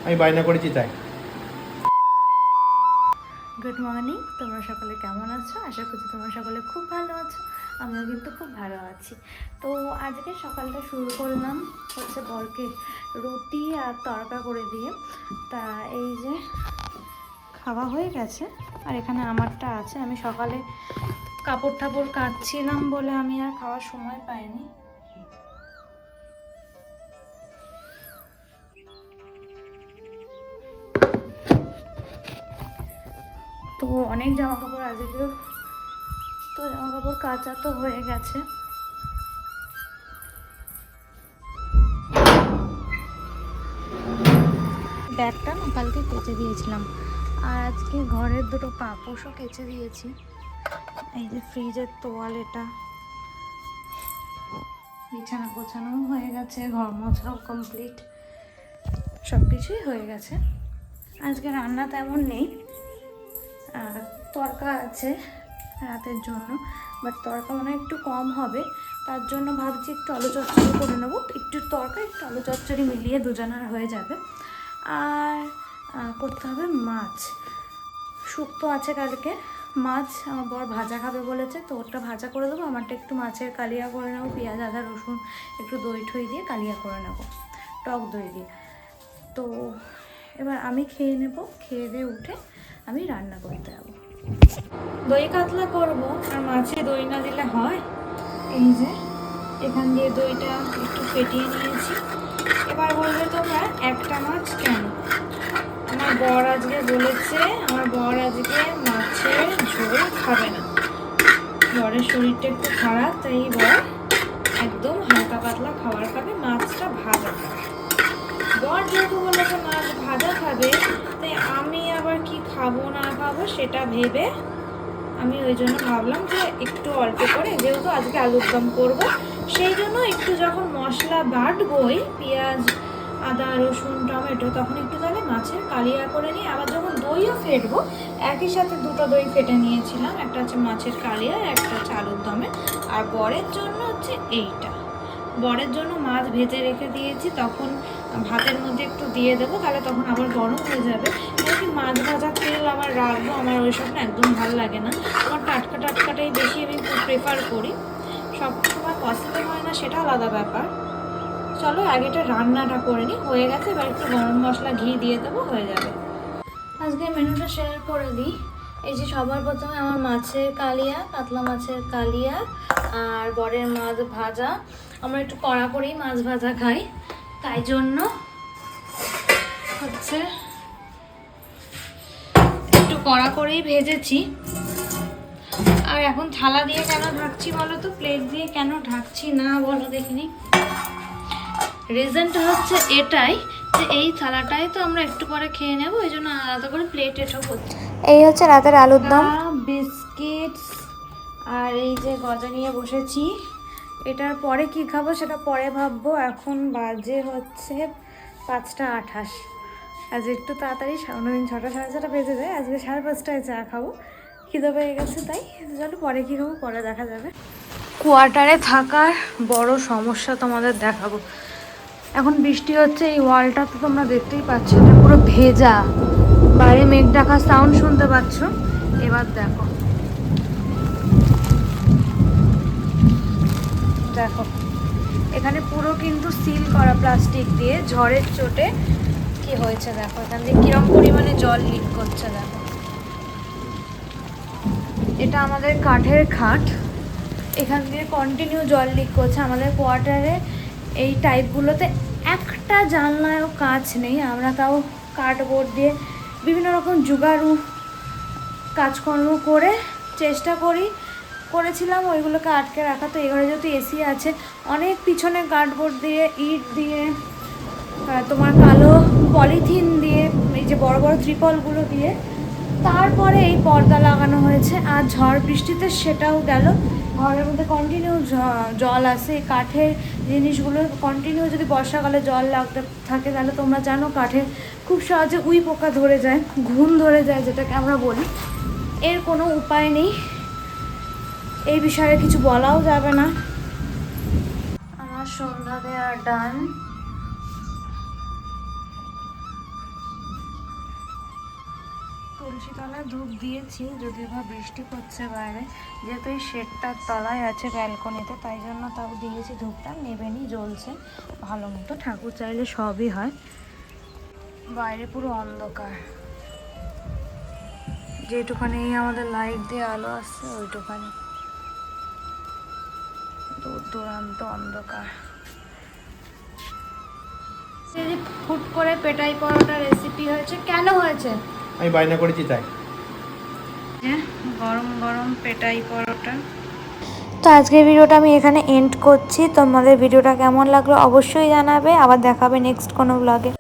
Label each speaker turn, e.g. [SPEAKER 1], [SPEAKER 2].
[SPEAKER 1] আমি বায়না করেছি তাই।
[SPEAKER 2] গুড মর্নিং, তোমরা সকলে কেমন আছো? আশা করছি তোমরা সকলে খুব ভালো আছো। আমিও কিন্তু খুব ভালো আছি। তো আজকে সকালটা শুরু করলাম হচ্ছে বরকে রুটি আর তড়কা করে দিয়ে। তা এই যে খাওয়া হয়ে গেছে, আর এখানে আমারটা আছে। আমি সকালে কাপড় টাপড় কাটছিলাম বলে আমি আর খাওয়ার সময় পাইনি। তো অনেক জামা কাপড় আজকেও, তো জামা কাপড় কাচা তো হয়ে গেছে। ব্যাগটা না কালকে কেচে দিয়েছিলাম, আর আজকে ঘরের দুটো পাপোশও কেচে দিয়েছি। এই যে ফ্রিজের তোয়াল, এটা বিছানা গোছানোও হয়ে গেছে, ঘর মোছাও কমপ্লিট, সব কিছুই হয়ে গেছে। আজকে রান্না তেমন নেই, আর তড়কা আছে রাতের জন্য, বাট তড়কা মনে হয় একটু কম হবে। তার জন্য ভাবছি একটু আলু চচ্চড়ি করে নেবো, একটু তড়কা একটু আলু চচ্চড়ি মিলিয়ে দুজনের হয়ে যাবে। আর করতে হবে মাছ, শুক্তো আছে কালকে, মাছ আমার বর ভাজা খাবে বলেছে, তো ওটা ভাজা করে দেবো। আমারটা একটু মাছের কালিয়া করে নেবো, পেঁয়াজ আদা রসুন একটু দই ঠই দিয়ে কালিয়া করে নেবো, টক দই দিয়ে। তো এবার আমি খেয়ে নেব, খেয়ে দিয়ে উঠে আমি রান্না করতে যাবো। দই কাতলা করবো, আর মাছে দই না দিলে হয়? এই যে এখান দিয়ে দইটা একটু ফেটিয়ে নিয়েছি। এবার বলবে তোমরা একটা মাছ কেন? আমার বর আজকে বলেছে, আমার বর আজকে মাছের ঝোল খাবে না, বরের শরীরটা একটু খারাপ, তাই বর একদম হালকা পাতলা খাবার খাবে, মাছটা ভাজা খাবে। বর যেহেতু বলেছে মাছ ভাজা খাবে, তাই আমি আবার কি খাবো না খাবো সেটা ভেবে আমি ওই জন্য ভাবলাম যে একটু অল্প করে, যেহেতু আজকে আলুর দম করবো, সেই জন্য একটু যখন মশলা বাটবই, পেঁয়াজ আদা রসুন টমেটো, তখন একটু তাহলে মাছের কালিয়া করে নিই। আবার যখন দইও ফেটবো, একই সাথে দুটো দই ফেটে নিয়েছিলাম, একটা হচ্ছে মাছের কালিয়া, একটা হচ্ছে আলুর দমে। আর বরের জন্য হচ্ছে এইটা, বরের জন্য মাছ ভেজে রেখে দিয়েছি, তখন ভাতের মধ্যে একটু দিয়ে দেবো, তাহলে তখন আবার গরম হয়ে যাবে। কি মাছ ভাজা তেল আবার রাখবো, আমার ওইসব না একদম ভালো লাগে না। আমার টাটকা টাটকাটাই বেশি আমি প্রেফার করি, সব সময় পসিবল হয় না, সেটা আলাদা ব্যাপার। চলো আগেটা রান্নাটা করে নিই, হয়ে গেছে। এবার একটু গরম মশলা ঘি দিয়ে দেবো, হয়ে যাবে। আজকে মেনুটা শেয়ার করে দিই। এই যে সবার প্রথমে আমার মাছের কালিয়া, কাতলা মাছের কালিয়া, আর বরের মাছ ভাজা। আমরা একটু কড়া করেই মাছ ভাজা খাই, তাই জন্য হচ্ছে একটু কড়া করেই ভেজেছি। আর এখন থালা দিয়ে কেন ঢাকছি বলো তো, প্লেট দিয়ে কেন ঢাকছি না বলো দেখিনি। রিজনটা হচ্ছে এটাই যে এই থালাটাই তো আমরা একটু পরে খেয়ে নেবো, এই জন্য আলাদা করে প্লেট এসব হচ্ছে। এই হচ্ছে রাতের আলুর দম, বিস্কিটস, আর এই যে গজা নিয়ে বসেছি। এটার পরে কি খাবো সেটা পরে ভাববো। এখন বাজে হচ্ছে 5টা 28। আজ একটু তাড়াতাড়ি, অন্যদিন 6টা 6:30 বেজে যায়, আজকে 5:30টায় চা খাবো, খিদে পেয়ে গেছে। তাই চলো পরে কী খাবো পরে দেখা যাবে। কোয়ার্টারে থাকার বড় সমস্যা তোমাদের দেখাবো। এখন বৃষ্টি হচ্ছে, এই ওয়ালটা তো তোমরা দেখতেই পাচ্ছ, এটা পুরো ভেজা, বাইরে মেঘ ডাকা সাউন্ড শুনতে পাচ্ছ। এবার দেখো দেখো এখানে পুরো কিন্তু সিল করা প্লাস্টিক দিয়ে, ঝড়ের চোটে কি হয়েছে দেখো, এখান দিয়ে কিরম পরিমাণে জল লিক করছে দেখো। এটা আমাদের কাঠের খাট, এখান দিয়ে কন্টিনিউ জল লিক করছে। আমাদের কোয়ার্টারে এই টাইপগুলোতে একটা জানলায়ও কাঁচ নেই, আমরা তাও কার্ডবোর্ড দিয়ে বিভিন্ন রকম জুগাড়ু কাজকর্ম করে চেষ্টা করেছিলাম ওইগুলোকে আটকে রাখা। তো এই ঘরে যেহেতু এসি আছে, অনেক পিছনে কার্ডবোর্ড দিয়ে, ইট দিয়ে, তোমার কালো পলিথিন দিয়ে, এই যে বড় বড় ত্রিপলগুলো দিয়ে, তারপরে এই পর্দা লাগানো হয়েছে। আর ঝড় বৃষ্টিতে সেটাও গেল, ঘরের মধ্যে কন্টিনিউ জল আসে। এই কাঠের জিনিসগুলো কন্টিনিউ যদি বর্ষাকালে জল লাগতে থাকে, তাহলে তোমরা জানো কাঠে খুব সহজে উই পোকা ধরে যায়, ঘুণ ধরে যায় যেটাকে আমরা বলি। এর কোনো উপায় নেই, এই বিষয়ে কিছু বলাও যাবে না। আমার সন্ধ্যা দেওয়া ডান। তুলসী তলায় ধূপ দিয়েছি, যদিও বা বৃষ্টি পড়ছে বাইরে, যেহেতু এই শেডটার তলায় আছে ব্যালকনিতে, তাই জন্য তাও দিয়েছি ধূপটা। নেবেনি, জ্বলছে ভালো মতো। ঠাকুর চাইলে সবই হয়। বাইরে পুরো অন্ধকার, যেটুখানি আমাদের লাইট দিয়ে আলো আসছে ওইটুখানি, দূর দূরান্ত অন্ধকার। ফুট করে পেটাই পরোটা রেসিপি হয়েছে। কেন হয়েছে?
[SPEAKER 1] আমি বায়না করেছি তাই।
[SPEAKER 2] গরম গরম পেটাই পরোটা। তো আজকের ভিডিওটা আমি এখানে এন্ড করছি। তোমাদের ভিডিওটা কেমন লাগলো অবশ্যই জানাবে। আবার দেখাবে নেক্সট কোনো ব্লগে।